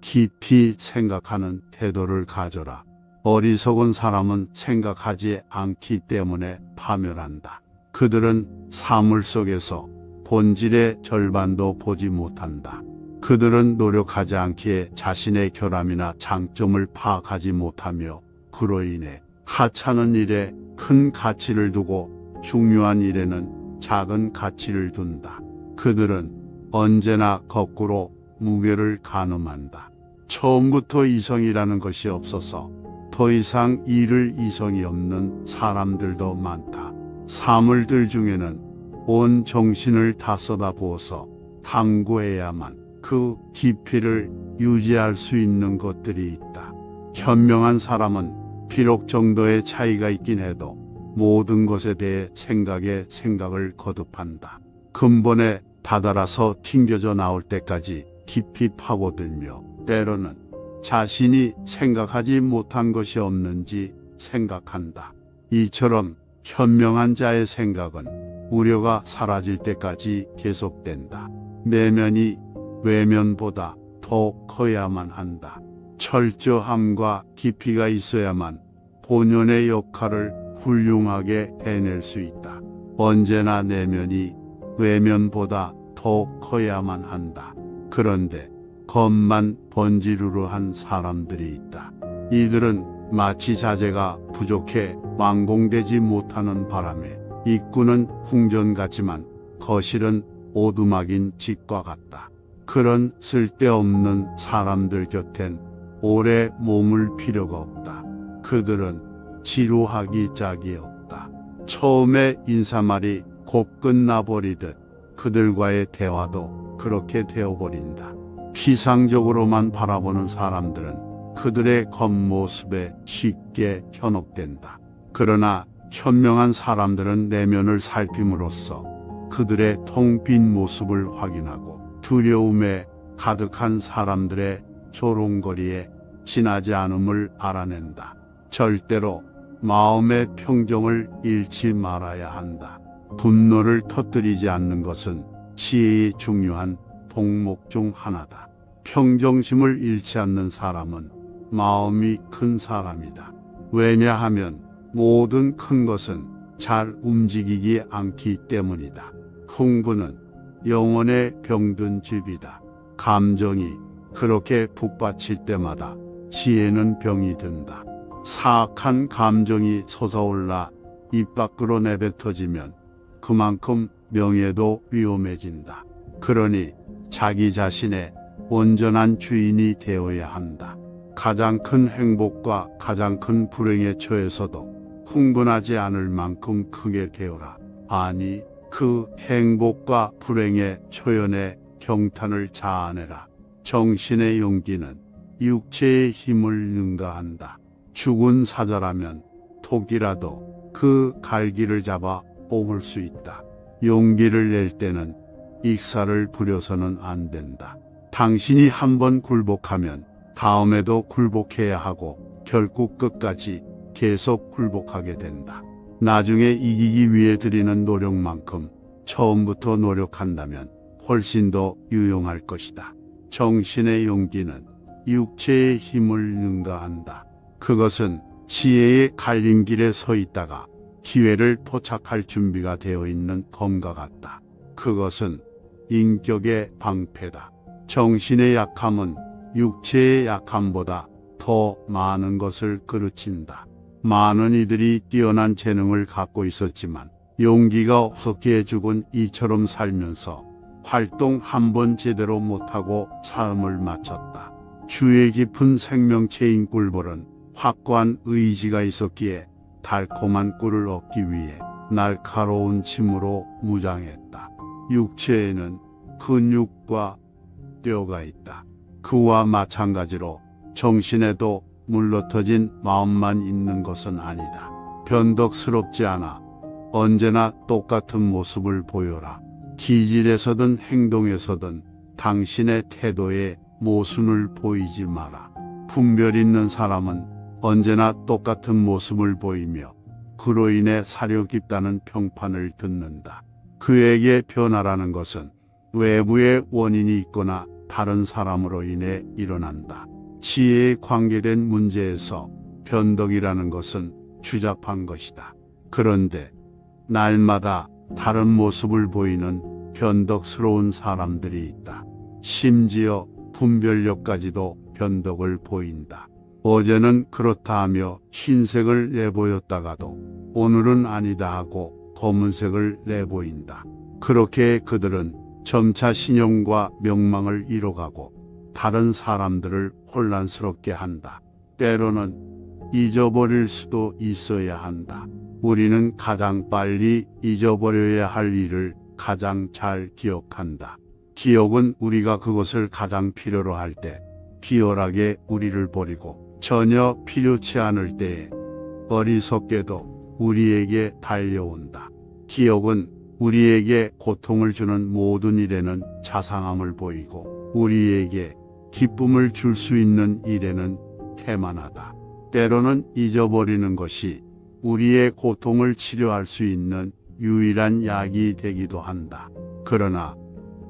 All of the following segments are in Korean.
깊이 생각하는 태도를 가져라. 어리석은 사람은 생각하지 않기 때문에 파멸한다. 그들은 사물 속에서 본질의 절반도 보지 못한다. 그들은 노력하지 않기에 자신의 결함이나 장점을 파악하지 못하며 그로 인해 하찮은 일에 큰 가치를 두고 중요한 일에는 작은 가치를 둔다. 그들은 언제나 거꾸로 무게를 가늠한다. 처음부터 이성이라는 것이 없어서 더 이상 잃을 이성이 없는 사람들도 많다. 사물들 중에는 온 정신을 다 쏟아부어서 탐구해야만 그 깊이를 유지할 수 있는 것들이 있다. 현명한 사람은 비록 정도의 차이가 있긴 해도 모든 것에 대해 생각을 거듭한다. 근본에 다다라서 튕겨져 나올 때까지 깊이 파고들며 때로는 자신이 생각하지 못한 것이 없는지 생각한다. 이처럼 현명한 자의 생각은 우려가 사라질 때까지 계속된다. 내면이 외면보다 더 커야만 한다. 철저함과 깊이가 있어야만 본연의 역할을 훌륭하게 해낼 수 있다. 언제나 내면이 외면보다 더 커야만 한다. 그런데 겉만 번지르르한 사람들이 있다. 이들은 마치 자재가 부족해 완공되지 못하는 바람에 입구는 궁전 같지만 거실은 오두막인 집과 같다. 그런 쓸데없는 사람들 곁엔 오래 머물 필요가 없다. 그들은 지루하기 짝이 없다. 처음에 인사말이 곧 끝나버리듯 그들과의 대화도 그렇게 되어버린다. 피상적으로만 바라보는 사람들은 그들의 겉모습에 쉽게 현혹된다. 그러나 현명한 사람들은 내면을 살핌으로써 그들의 텅 빈 모습을 확인하고 두려움에 가득한 사람들의 조롱거리에 지나지 않음을 알아낸다. 절대로 마음의 평정을 잃지 말아야 한다. 분노를 터뜨리지 않는 것은 지혜의 중요한 덕목 중 하나다. 평정심을 잃지 않는 사람은 마음이 큰 사람이다. 왜냐하면 모든 큰 것은 잘 움직이지 않기 때문이다. 흥분은 영혼에 병든 즙이다. 감정이 그렇게 북받칠 때마다 지혜는 병이 든다. 사악한 감정이 솟아올라 입 밖으로 내뱉어지면 그만큼 명예도 위험해진다. 그러니 자기 자신의 온전한 주인이 되어야 한다. 가장 큰 행복과 가장 큰 불행에 처해서도 흥분하지 않을 만큼 크게 되어라. 아니, 그 행복과 불행의 초연에 경탄을 자아내라. 정신의 용기는 육체의 힘을 능가한다. 죽은 사자라면 독이라도 그 갈기를 잡아 뽑을 수 있다. 용기를 낼 때는 익사를 부려서는 안 된다. 당신이 한번 굴복하면 다음에도 굴복해야 하고 결국 끝까지 계속 굴복하게 된다. 나중에 이기기 위해 들이는 노력만큼 처음부터 노력한다면 훨씬 더 유용할 것이다. 정신의 용기는 육체의 힘을 능가한다. 그것은 지혜의 갈림길에 서 있다가 기회를 포착할 준비가 되어 있는 검과 같다. 그것은 인격의 방패다. 정신의 약함은 육체의 약함보다 더 많은 것을 그르친다. 많은 이들이 뛰어난 재능을 갖고 있었지만 용기가 없었기에 죽은 이처럼 살면서 활동 한 번 제대로 못하고 삶을 마쳤다. 주의 깊은 생명체인 꿀벌은 확고한 의지가 있었기에 달콤한 꿀을 얻기 위해 날카로운 침으로 무장했다. 육체에는 근육과 뼈가 있다. 그와 마찬가지로 정신에도 물러터진 마음만 있는 것은 아니다. 변덕스럽지 않아 언제나 똑같은 모습을 보여라. 기질에서든 행동에서든 당신의 태도에 모순을 보이지 마라. 분별 있는 사람은 언제나 똑같은 모습을 보이며 그로 인해 사려 깊다는 평판을 듣는다. 그에게 변화라는 것은 외부의 원인이 있거나 다른 사람으로 인해 일어난다. 지혜에 관계된 문제에서 변덕이라는 것은 추잡한 것이다. 그런데 날마다 다른 모습을 보이는 변덕스러운 사람들이 있다. 심지어 분별력까지도 변덕을 보인다. 어제는 그렇다 하며 흰색을 내보였다가도 오늘은 아니다 하고 검은색을 내보인다. 그렇게 그들은 점차 신용과 명망을 잃어가고 다른 사람들을 혼란스럽게 한다. 때로는 잊어버릴 수도 있어야 한다. 우리는 가장 빨리 잊어버려야 할 일을 가장 잘 기억한다. 기억은 우리가 그것을 가장 필요로 할 때 비열하게 우리를 버리고 전혀 필요치 않을 때에 어리석게도 우리에게 달려온다. 기억은 우리에게 고통을 주는 모든 일에는 자상함을 보이고 우리에게 기쁨을 줄 수 있는 일에는 태만하다. 때로는 잊어버리는 것이 우리의 고통을 치료할 수 있는 유일한 약이 되기도 한다. 그러나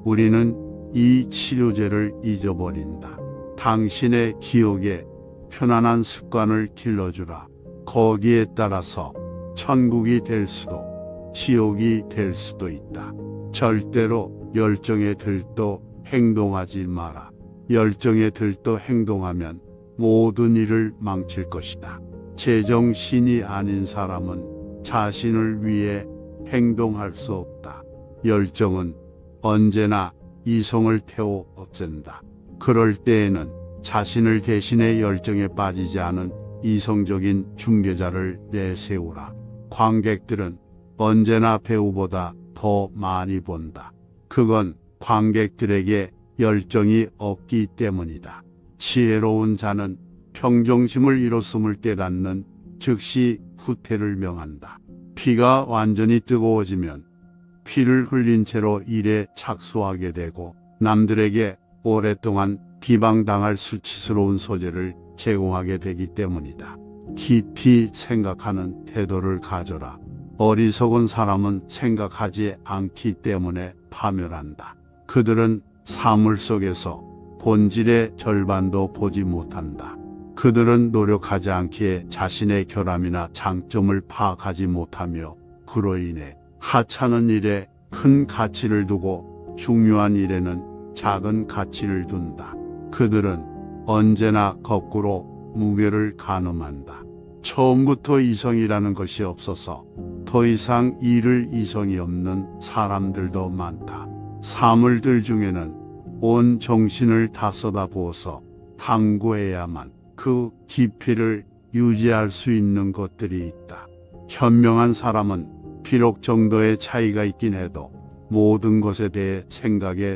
우리는 이 치료제를 잊어버린다. 당신의 기억에 편안한 습관을 길러주라. 거기에 따라서 천국이 될 수도 지옥이 될 수도 있다. 절대로 열정에 들떠 행동하지 마라. 열정에 들떠 행동하면 모든 일을 망칠 것이다. 제정신이 아닌 사람은 자신을 위해 행동할 수 없다. 열정은 언제나 이성을 태워 없앤다. 그럴 때에는 자신을 대신해 열정에 빠지지 않은 이성적인 중개자를 내세우라. 관객들은 언제나 배우보다 더 많이 본다. 그건 관객들에게 열정이 없기 때문이다. 지혜로운 자는 평정심을 잃었음을 깨닫는 즉시 후퇴를 명한다. 피가 완전히 뜨거워지면 피를 흘린 채로 일에 착수하게 되고 남들에게 오랫동안 비방당할 수치스러운 소재를 제공하게 되기 때문이다. 깊이 생각하는 태도를 가져라. 어리석은 사람은 생각하지 않기 때문에 파멸한다. 그들은 사물 속에서 본질의 절반도 보지 못한다. 그들은 노력하지 않기에 자신의 결함이나 장점을 파악하지 못하며 그로 인해 하찮은 일에 큰 가치를 두고 중요한 일에는 작은 가치를 둔다. 그들은 언제나 거꾸로 무게를 가늠한다. 처음부터 이성이라는 것이 없어서 더 이상 잃을 이성이 없는 사람들도 많다. 사물들 중에는 온 정신을 다 쏟아부어서 탐구해야만 그 깊이를 유지할 수 있는 것들이 있다. 현명한 사람은 비록 정도의 차이가 있긴 해도 모든 것에 대해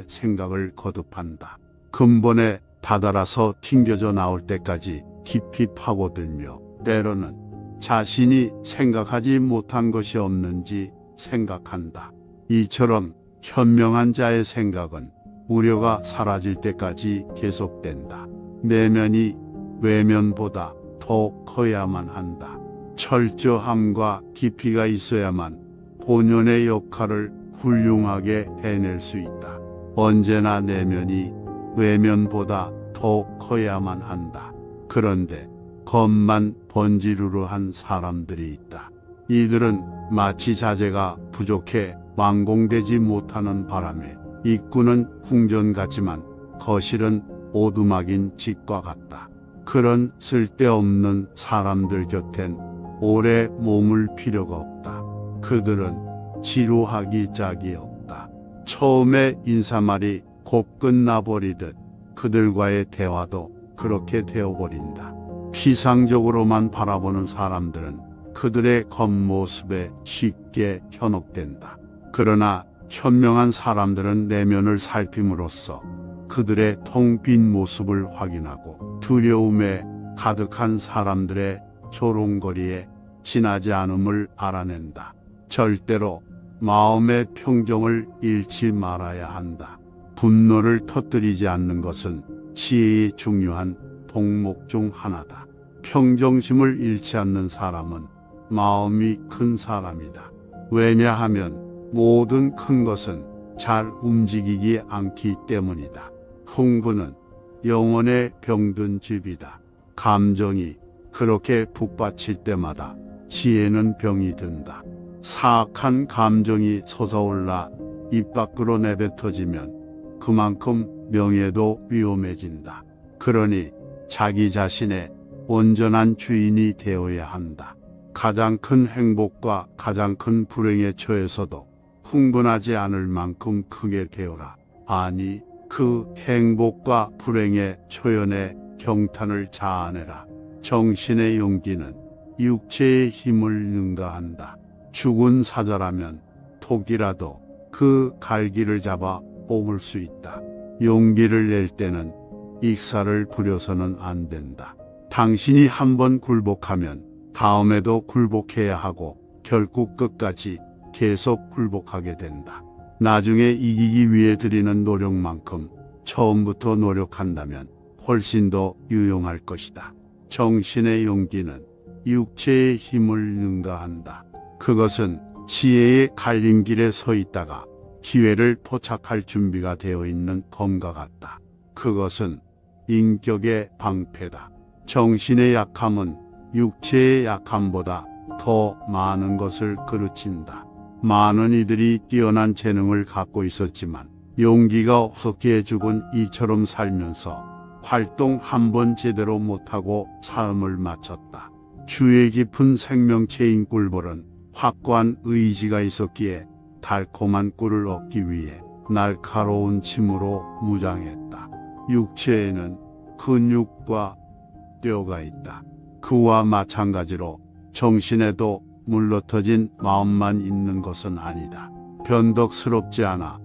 생각을 거듭한다. 근본에 다다라서 튕겨져 나올 때까지 깊이 파고들며 때로는 자신이 생각하지 못한 것이 없는지 생각한다. 이처럼 현명한 자의 생각은 우려가 사라질 때까지 계속된다. 내면이 외면보다 더 커야만 한다. 철저함과 깊이가 있어야만 본연의 역할을 훌륭하게 해낼 수 있다. 언제나 내면이 외면보다 더 커야만 한다. 그런데 겉만 번지르르한 사람들이 있다. 이들은 마치 자재가 부족해 완공되지 못하는 바람에 입구는 궁전 같지만 거실은 오두막인 집과 같다. 그런 쓸데없는 사람들 곁엔 오래 머물 필요가 없다. 그들은 지루하기 짝이 없다. 처음에 인사말이 곧 끝나버리듯 그들과의 대화도 그렇게 되어버린다. 피상적으로만 바라보는 사람들은 그들의 겉모습에 쉽게 현혹된다. 그러나 현명한 사람들은 내면을 살핌으로써 그들의 텅 빈 모습을 확인하고 두려움에 가득한 사람들의 조롱거리에 지나지 않음을 알아낸다. 절대로 마음의 평정을 잃지 말아야 한다. 분노를 터뜨리지 않는 것은 지혜의 중요한 덕목 중 하나다. 평정심을 잃지 않는 사람은 마음이 큰 사람이다. 왜냐하면 모든 큰 것은 잘 움직이지 않기 때문이다. 흥분은 영혼에 병든 집이다. 감정이 그렇게 북받칠 때마다 지혜는 병이 든다. 사악한 감정이 솟아올라 입 밖으로 내뱉어지면 그만큼 명예도 위험해진다. 그러니 자기 자신의 온전한 주인이 되어야 한다. 가장 큰 행복과 가장 큰 불행에 처해서도 흥분하지 않을 만큼 크게 되어라. 아니, 그 행복과 불행의 초연에 경탄을 자아내라. 정신의 용기는 육체의 힘을 능가한다. 죽은 사자라면 독이라도 그 갈기를 잡아 뽑을 수 있다. 용기를 낼 때는 익사를 부려서는 안 된다. 당신이 한번 굴복하면 다음에도 굴복해야 하고 결국 끝까지 계속 굴복하게 된다. 나중에 이기기 위해 들이는 노력만큼 처음부터 노력한다면 훨씬 더 유용할 것이다. 정신의 용기는 육체의 힘을 능가한다. 그것은 지혜의 갈림길에 서 있다가 기회를 포착할 준비가 되어 있는 검과 같다. 그것은 인격의 방패다. 정신의 약함은 육체의 약함보다 더 많은 것을 그르친다. 많은 이들이 뛰어난 재능을 갖고 있었지만 용기가 없었기에 죽은 이처럼 살면서 활동 한 번 제대로 못하고 삶을 마쳤다. 주의 깊은 생명체인 꿀벌은 확고한 의지가 있었기에 달콤한 꿀을 얻기 위해 날카로운 침으로 무장했다. 육체에는 근육과 뼈가 있다. 그와 마찬가지로 정신에도 물러터진 마음만 있는 것은 아니다. 변덕스럽지 않아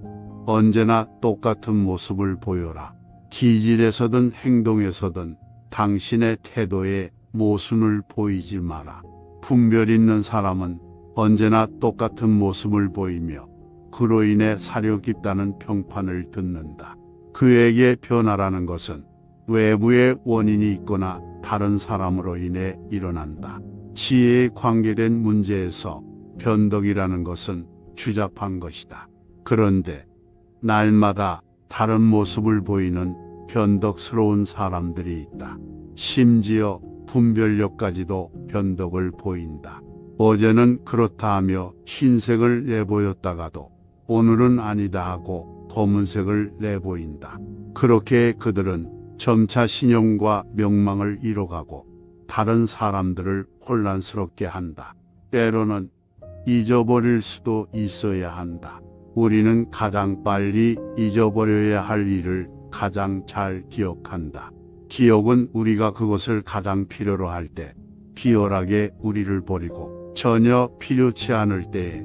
언제나 똑같은 모습을 보여라. 기질에서든 행동에서든 당신의 태도에 모순을 보이지 마라. 분별 있는 사람은 언제나 똑같은 모습을 보이며 그로 인해 사려 깊다는 평판을 듣는다. 그에게 변화라는 것은 외부의 원인이 있거나 다른 사람으로 인해 일어난다. 지혜에 관계된 문제에서 변덕이라는 것은 추잡한 것이다. 그런데 날마다 다른 모습을 보이는 변덕스러운 사람들이 있다. 심지어 분별력까지도 변덕을 보인다. 어제는 그렇다 하며 흰색을 내보였다가도 오늘은 아니다 하고 검은색을 내보인다. 그렇게 그들은 점차 신용과 명망을 잃어가고 다른 사람들을 혼란스럽게 한다. 때로는 잊어버릴 수도 있어야 한다. 우리는 가장 빨리 잊어버려야 할 일을 가장 잘 기억한다. 기억은 우리가 그것을 가장 필요로 할 때 비열하게 우리를 버리고 전혀 필요치 않을 때에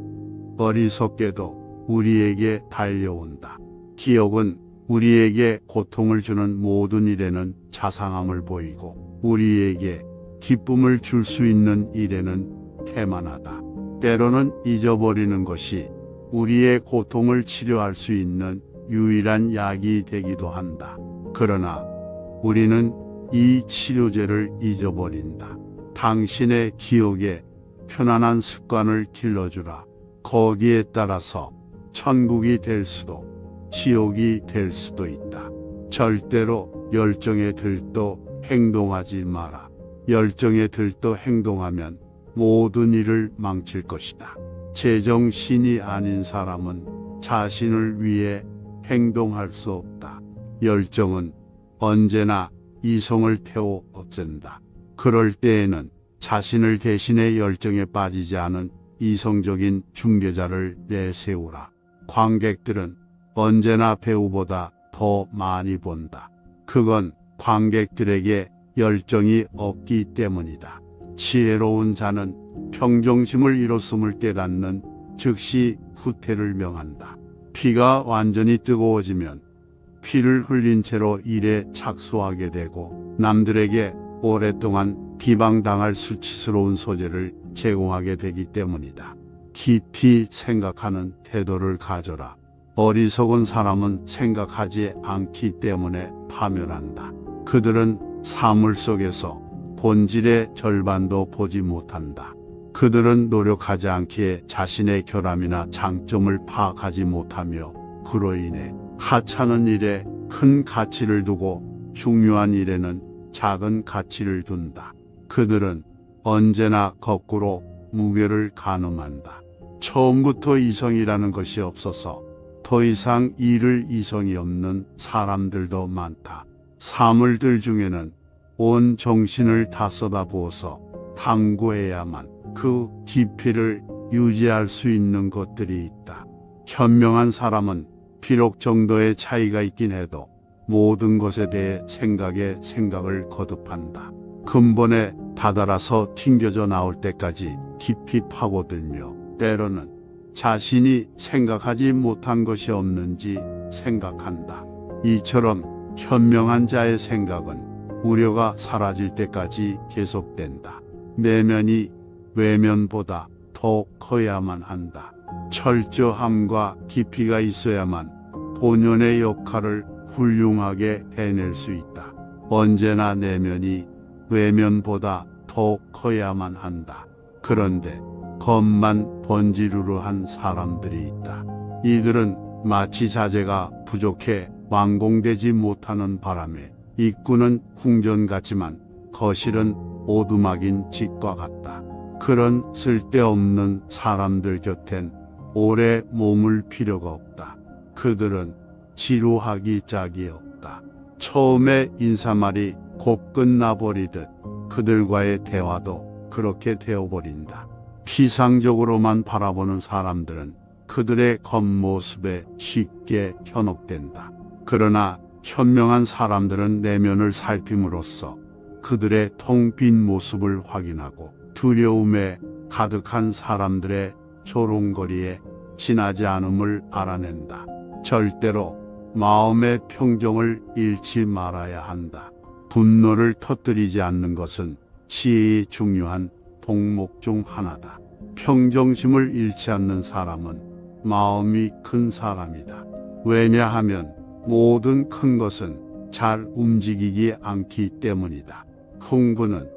어리석게도 우리에게 달려온다. 기억은 우리에게 고통을 주는 모든 일에는 자상함을 보이고 우리에게 기쁨을 줄 수 있는 일에는 태만하다. 때로는 잊어버리는 것이 우리의 고통을 치료할 수 있는 유일한 약이 되기도 한다. 그러나 우리는 이 치료제를 잊어버린다. 당신의 기억에 편안한 습관을 길러주라. 거기에 따라서 천국이 될 수도 지옥이 될 수도 있다. 절대로 열정에 들떠 행동하지 마라. 열정에 들떠 행동하면 모든 일을 망칠 것이다. 제정신이 아닌 사람은 자신을 위해 행동할 수 없다. 열정은 언제나 이성을 태워 없앤다. 그럴 때에는 자신을 대신해 열정에 빠지지 않은 이성적인 중개자를 내세우라. 관객들은 언제나 배우보다 더 많이 본다. 그건 관객들에게 열정이 없기 때문이다. 지혜로운 자는 평정심을 잃었음을 깨닫는 즉시 후퇴를 명한다. 피가 완전히 뜨거워지면 피를 흘린 채로 일에 착수하게 되고 남들에게 오랫동안 비방당할 수치스러운 소재를 제공하게 되기 때문이다. 깊이 생각하는 태도를 가져라. 어리석은 사람은 생각하지 않기 때문에 파멸한다. 그들은 사물 속에서 본질의 절반도 보지 못한다. 그들은 노력하지 않기에 자신의 결함이나 장점을 파악하지 못하며 그로 인해 하찮은 일에 큰 가치를 두고 중요한 일에는 작은 가치를 둔다. 그들은 언제나 거꾸로 무게를 가늠한다. 처음부터 이성이라는 것이 없어서 더 이상 잃을 이성이 없는 사람들도 많다. 사물들 중에는 온 정신을 다 쏟아부어서 탐구해야만 그 깊이를 유지할 수 있는 것들이 있다. 현명한 사람은 비록 정도의 차이가 있긴 해도 모든 것에 대해 생각을 거듭한다. 근본에 다다라서 튕겨져 나올 때까지 깊이 파고들며 때로는 자신이 생각하지 못한 것이 없는지 생각한다. 이처럼 현명한 자의 생각은 우려가 사라질 때까지 계속된다. 내면이 외면보다 더 커야만 한다. 철저함과 깊이가 있어야만 본연의 역할을 훌륭하게 해낼 수 있다. 언제나 내면이 외면보다 더 커야만 한다. 그런데 겉만 번지르르한 사람들이 있다. 이들은 마치 자재가 부족해 완공되지 못하는 바람에 입구는 궁전 같지만 거실은 오두막인 집과 같다. 그런 쓸데없는 사람들 곁엔 오래 머물 필요가 없다. 그들은 지루하기 짝이 없다. 처음에 인사말이 곧 끝나버리듯 그들과의 대화도 그렇게 되어버린다. 피상적으로만 바라보는 사람들은 그들의 겉모습에 쉽게 현혹된다. 그러나 현명한 사람들은 내면을 살핌으로써 그들의 텅 빈 모습을 확인하고 두려움에 가득한 사람들의 조롱거리에 지나지 않음을 알아낸다. 절대로 마음의 평정을 잃지 말아야 한다. 분노를 터뜨리지 않는 것은 지혜의 중요한 덕목 중 하나다. 평정심을 잃지 않는 사람은 마음이 큰 사람이다. 왜냐하면 모든 큰 것은 잘 움직이지 않기 때문이다. 흥분은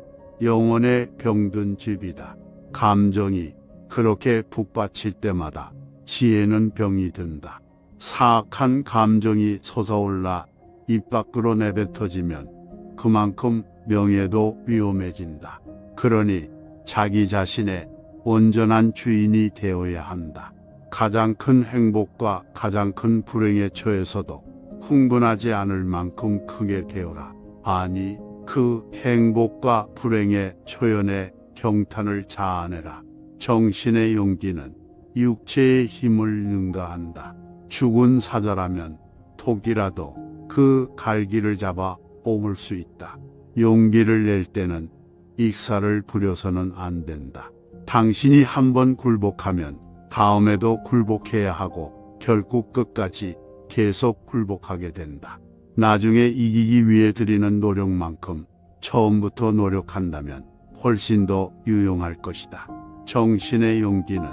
영혼에 병든 집이다. 감정이 그렇게 북받칠 때마다 지혜는 병이 든다. 사악한 감정이 솟아올라 입 밖으로 내뱉어지면 그만큼 명예도 위험해진다. 그러니 자기 자신의 온전한 주인이 되어야 한다. 가장 큰 행복과 가장 큰 불행에 처해서도 흥분하지 않을 만큼 크게 되어라. 아니, 그 행복과 불행의 초연에 경탄을 자아내라. 정신의 용기는 육체의 힘을 능가한다. 죽은 사자라면 독이라도 그 갈기를 잡아 뽑을 수 있다. 용기를 낼 때는 익사를 부려서는 안 된다. 당신이 한번 굴복하면 다음에도 굴복해야 하고 결국 끝까지 계속 굴복하게 된다. 나중에 이기기 위해 들이는 노력만큼 처음부터 노력한다면 훨씬 더 유용할 것이다. 정신의 용기는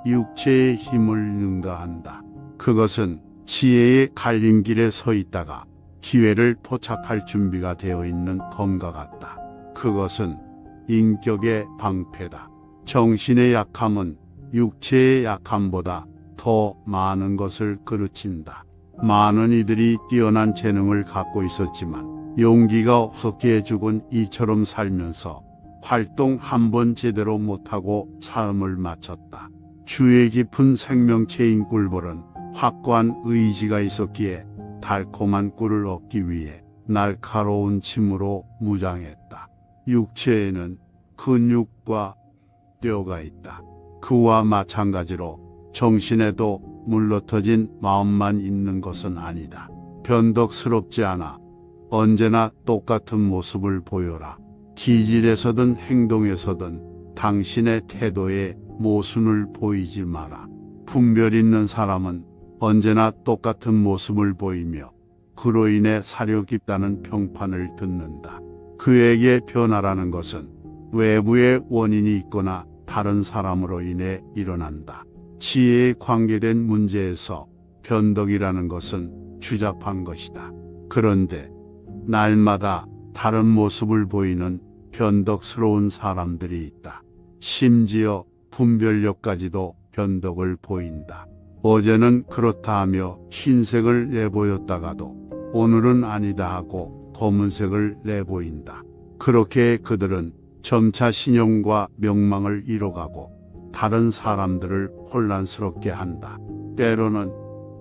육체의 힘을 능가한다. 그것은 지혜의 갈림길에 서 있다가 기회를 포착할 준비가 되어 있는 검과 같다. 그것은 인격의 방패다. 정신의 약함은 육체의 약함보다 더 많은 것을 그르친다. 많은 이들이 뛰어난 재능을 갖고 있었지만 용기가 없었기에 죽은 이처럼 살면서 활동 한 번 제대로 못하고 삶을 마쳤다. 주의 깊은 생명체인 꿀벌은 확고한 의지가 있었기에 달콤한 꿀을 얻기 위해 날카로운 침으로 무장했다. 육체에는 근육과 뼈가 있다. 그와 마찬가지로 정신에도 물러터진 마음만 있는 것은 아니다. 변덕스럽지 않아 언제나 똑같은 모습을 보여라. 기질에서든 행동에서든 당신의 태도에 모순을 보이지 마라. 분별 있는 사람은 언제나 똑같은 모습을 보이며 그로 인해 사려 깊다는 평판을 듣는다. 그에게 변화라는 것은 외부의 원인이 있거나 다른 사람으로 인해 일어난다. 지혜에 관계된 문제에서 변덕이라는 것은 추잡한 것이다. 그런데 날마다 다른 모습을 보이는 변덕스러운 사람들이 있다. 심지어 분별력까지도 변덕을 보인다. 어제는 그렇다 하며 흰색을 내보였다가도 오늘은 아니다 하고 검은색을 내보인다. 그렇게 그들은 점차 신용과 명망을 잃어가고 다른 사람들을 혼란스럽게 한다. 때로는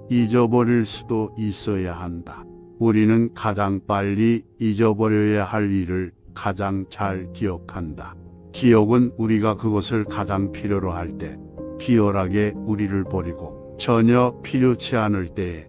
잊어버릴 수도 있어야 한다. 우리는 가장 빨리 잊어버려야 할 일을 가장 잘 기억한다. 기억은 우리가 그것을 가장 필요로 할 때 비열하게 우리를 버리고 전혀 필요치 않을 때에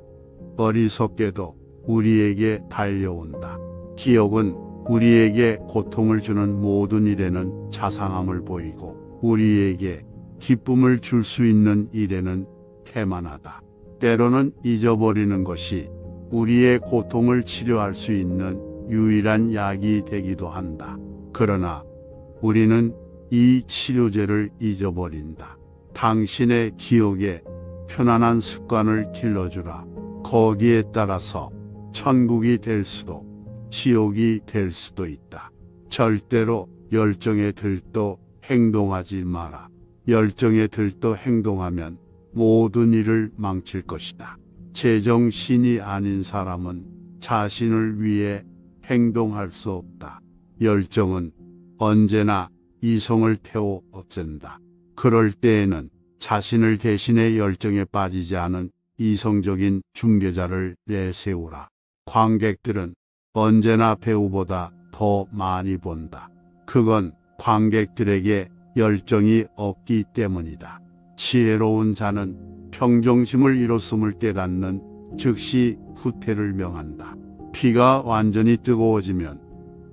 어리석게도 우리에게 달려온다. 기억은 우리에게 고통을 주는 모든 일에는 자상함을 보이고 우리에게 기쁨을 줄 수 있는 일에는 태만하다. 때로는 잊어버리는 것이 우리의 고통을 치료할 수 있는 유일한 약이 되기도 한다. 그러나 우리는 이 치료제를 잊어버린다. 당신의 기억에 편안한 습관을 길러주라. 거기에 따라서 천국이 될 수도 지옥이 될 수도 있다. 절대로 열정에 들떠 행동하지 마라. 열정에 들떠 행동하면 모든 일을 망칠 것이다. 제정신이 아닌 사람은 자신을 위해 행동할 수 없다. 열정은 언제나 이성을 태워 없앤다. 그럴 때에는 자신을 대신해 열정에 빠지지 않은 이성적인 중개자를 내세우라. 관객들은 언제나 배우보다 더 많이 본다. 그건 관객들에게 열정이 없기 때문이다. 지혜로운 자는 평정심을 잃었음을 깨닫는 즉시 후퇴를 명한다. 피가 완전히 뜨거워지면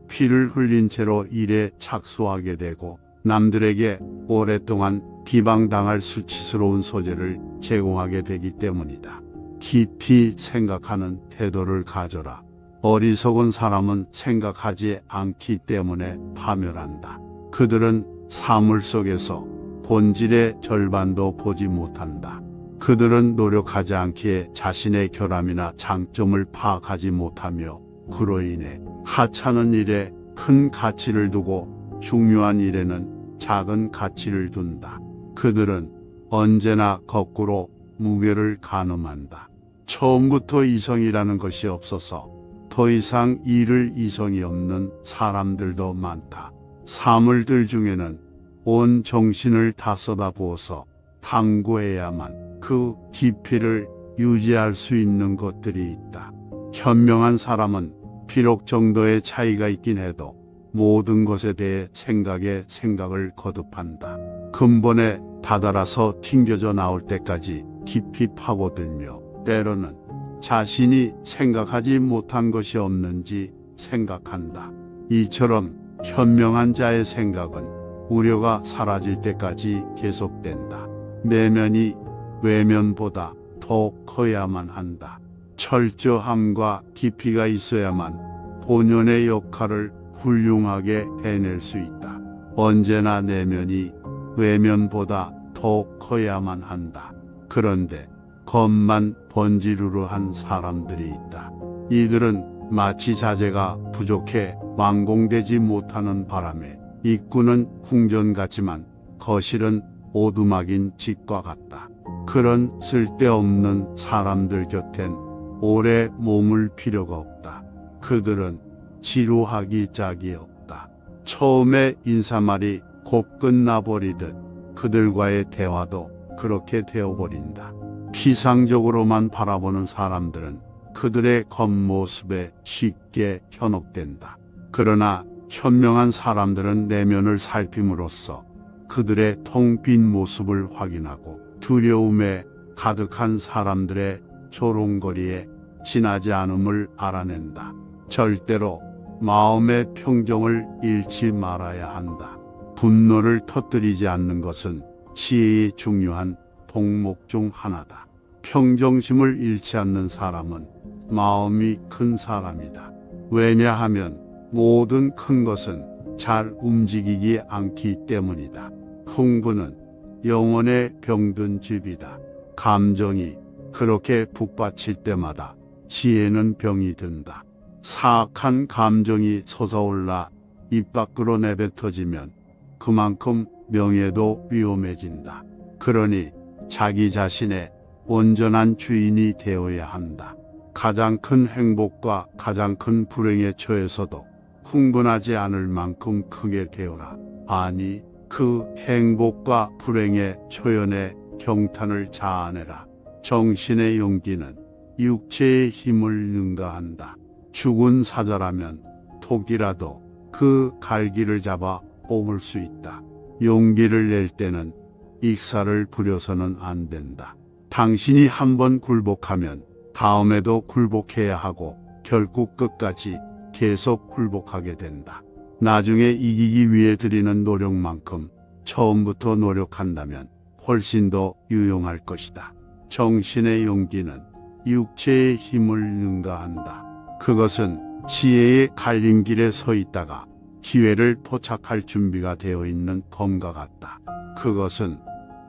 피를 흘린 채로 일에 착수하게 되고 남들에게 오랫동안 비방당할 수치스러운 소재를 제공하게 되기 때문이다. 깊이 생각하는 태도를 가져라. 어리석은 사람은 생각하지 않기 때문에 파멸한다. 그들은 사물 속에서 본질의 절반도 보지 못한다. 그들은 노력하지 않기에 자신의 결함이나 장점을 파악하지 못하며 그로 인해 하찮은 일에 큰 가치를 두고 중요한 일에는 작은 가치를 둔다. 그들은 언제나 거꾸로 무게를 가늠한다. 처음부터 이성이라는 것이 없어서 더 이상 잃을 이성이 없는 사람들도 많다. 사물들 중에는 온 정신을 다 쏟아부어서 탐구해야만 그 깊이를 유지할 수 있는 것들이 있다. 현명한 사람은 비록 정도의 차이가 있긴 해도 모든 것에 대해 생각을 거듭한다. 근본에 다다라서 튕겨져 나올 때까지 깊이 파고들며 때로는 자신이 생각하지 못한 것이 없는지 생각한다. 이처럼 현명한 자의 생각은 우려가 사라질 때까지 계속된다. 내면이 외면보다 더 커야만 한다. 철저함과 깊이가 있어야만 본연의 역할을 훌륭하게 해낼 수 있다. 언제나 내면이 외면보다 더 커야만 한다. 그런데 겉만 번지르르한 사람들이 있다. 이들은 마치 자재가 부족해 완공되지 못하는 바람에 입구는 궁전 같지만 거실은 오두막인 집과 같다. 그런 쓸데없는 사람들 곁엔 오래 머물 필요가 없다. 그들은 지루하기 짝이 없다. 처음에 인사말이 곧 끝나버리듯 그들과의 대화도 그렇게 되어버린다. 피상적으로만 바라보는 사람들은 그들의 겉모습에 쉽게 현혹된다. 그러나 현명한 사람들은 내면을 살핌으로써 그들의 텅 빈 모습을 확인하고 두려움에 가득한 사람들의 조롱거리에 지나지 않음을 알아낸다. 절대로 마음의 평정을 잃지 말아야 한다. 분노를 터뜨리지 않는 것은 지혜의 중요한 덕목 중 하나다. 평정심을 잃지 않는 사람은 마음이 큰 사람이다. 왜냐하면 모든 큰 것은 잘 움직이지 않기 때문이다. 흥분은 영혼에 병든 집이다. 감정이 그렇게 북받칠 때마다 지혜는 병이 든다. 사악한 감정이 솟아올라 입 밖으로 내뱉어지면 그만큼 명예도 위험해진다. 그러니 자기 자신의 온전한 주인이 되어야 한다. 가장 큰 행복과 가장 큰 불행에 처해서도 흥분하지 않을 만큼 크게 되어라. 아니, 그 행복과 불행의 초연에 경탄을 자아내라. 정신의 용기는 육체의 힘을 능가한다. 죽은 사자라면 독이라도 그 갈기를 잡아 뽑을 수 있다. 용기를 낼 때는 익사를 부려서는 안 된다. 당신이 한번 굴복하면 다음에도 굴복해야 하고 결국 끝까지 계속 굴복하게 된다. 나중에 이기기 위해 들이는 노력만큼 처음부터 노력한다면 훨씬 더 유용할 것이다. 정신의 용기는 육체의 힘을 능가한다. 그것은 지혜의 갈림길에 서 있다가 기회를 포착할 준비가 되어 있는 검과 같다. 그것은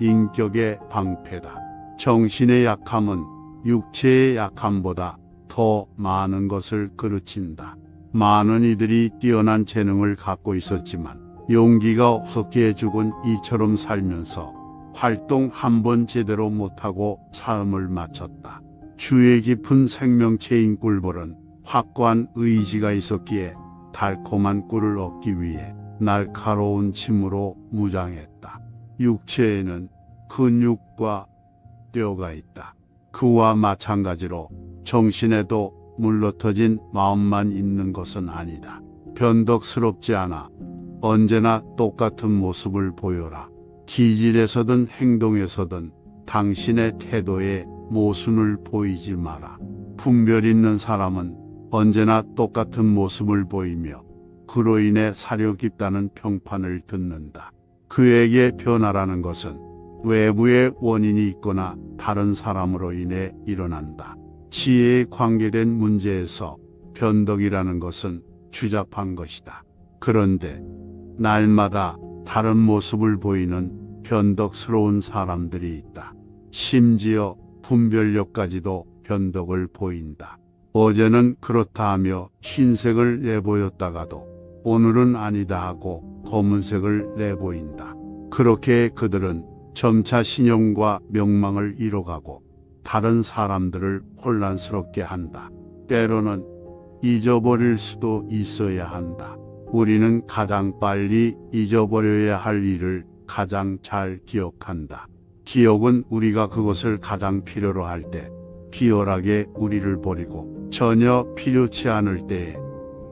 인격의 방패다. 정신의 약함은 육체의 약함보다 더 많은 것을 그르친다. 많은 이들이 뛰어난 재능을 갖고 있었지만 용기가 없었기에 죽은 이처럼 살면서 활동 한 번 제대로 못하고 삶을 마쳤다. 주의 깊은 생명체인 꿀벌은 확고한 의지가 있었기에 달콤한 꿀을 얻기 위해 날카로운 침으로 무장했다. 육체에는 근육과 뼈가 있다. 그와 마찬가지로 정신에도 물러터진 마음만 있는 것은 아니다. 변덕스럽지 않아 언제나 똑같은 모습을 보여라. 기질에서든 행동에서든 당신의 태도에 모순을 보이지 마라. 분별 있는 사람은 언제나 똑같은 모습을 보이며 그로 인해 사려 깊다는 평판을 듣는다. 그에게 변화라는 것은 외부의 원인이 있거나 다른 사람으로 인해 일어난다. 지혜에 관계된 문제에서 변덕이라는 것은 추잡한 것이다. 그런데 날마다 다른 모습을 보이는 변덕스러운 사람들이 있다. 심지어 분별력까지도 변덕을 보인다. 어제는 그렇다 하며 흰색을 내보였다가도 오늘은 아니다 하고 검은색을 내보인다. 그렇게 그들은 점차 신용과 명망을 잃어가고 다른 사람들을 혼란스럽게 한다. 때로는 잊어버릴 수도 있어야 한다. 우리는 가장 빨리 잊어버려야 할 일을 가장 잘 기억한다. 기억은 우리가 그것을 가장 필요로 할 때 비열하게 우리를 버리고 전혀 필요치 않을 때에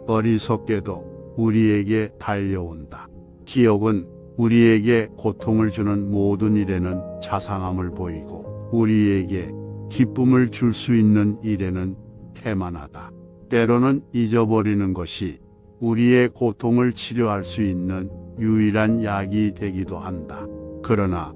어리석게도 우리에게 달려온다. 기억은 우리에게 고통을 주는 모든 일에는 자상함을 보이고 우리에게 기쁨을 줄 수 있는 일에는 태만하다. 때로는 잊어버리는 것이 우리의 고통을 치료할 수 있는 유일한 약이 되기도 한다. 그러나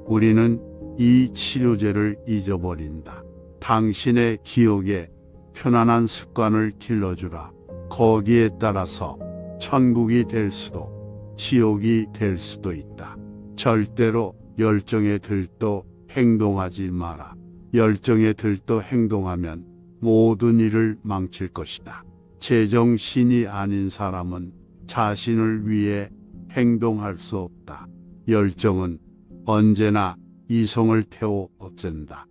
우리는 이 치료제를 잊어버린다. 당신의 기억에 편안한 습관을 길러주라. 거기에 따라서 천국이 될 수도 지옥이 될 수도 있다. 절대로 열정에 들떠 행동하지 마라. 열정에 들떠 행동하면 모든 일을 망칠 것이다. 제정신이 아닌 사람은 자신을 위해 행동할 수 없다. 열정은 언제나 이성을 태워 없앤다.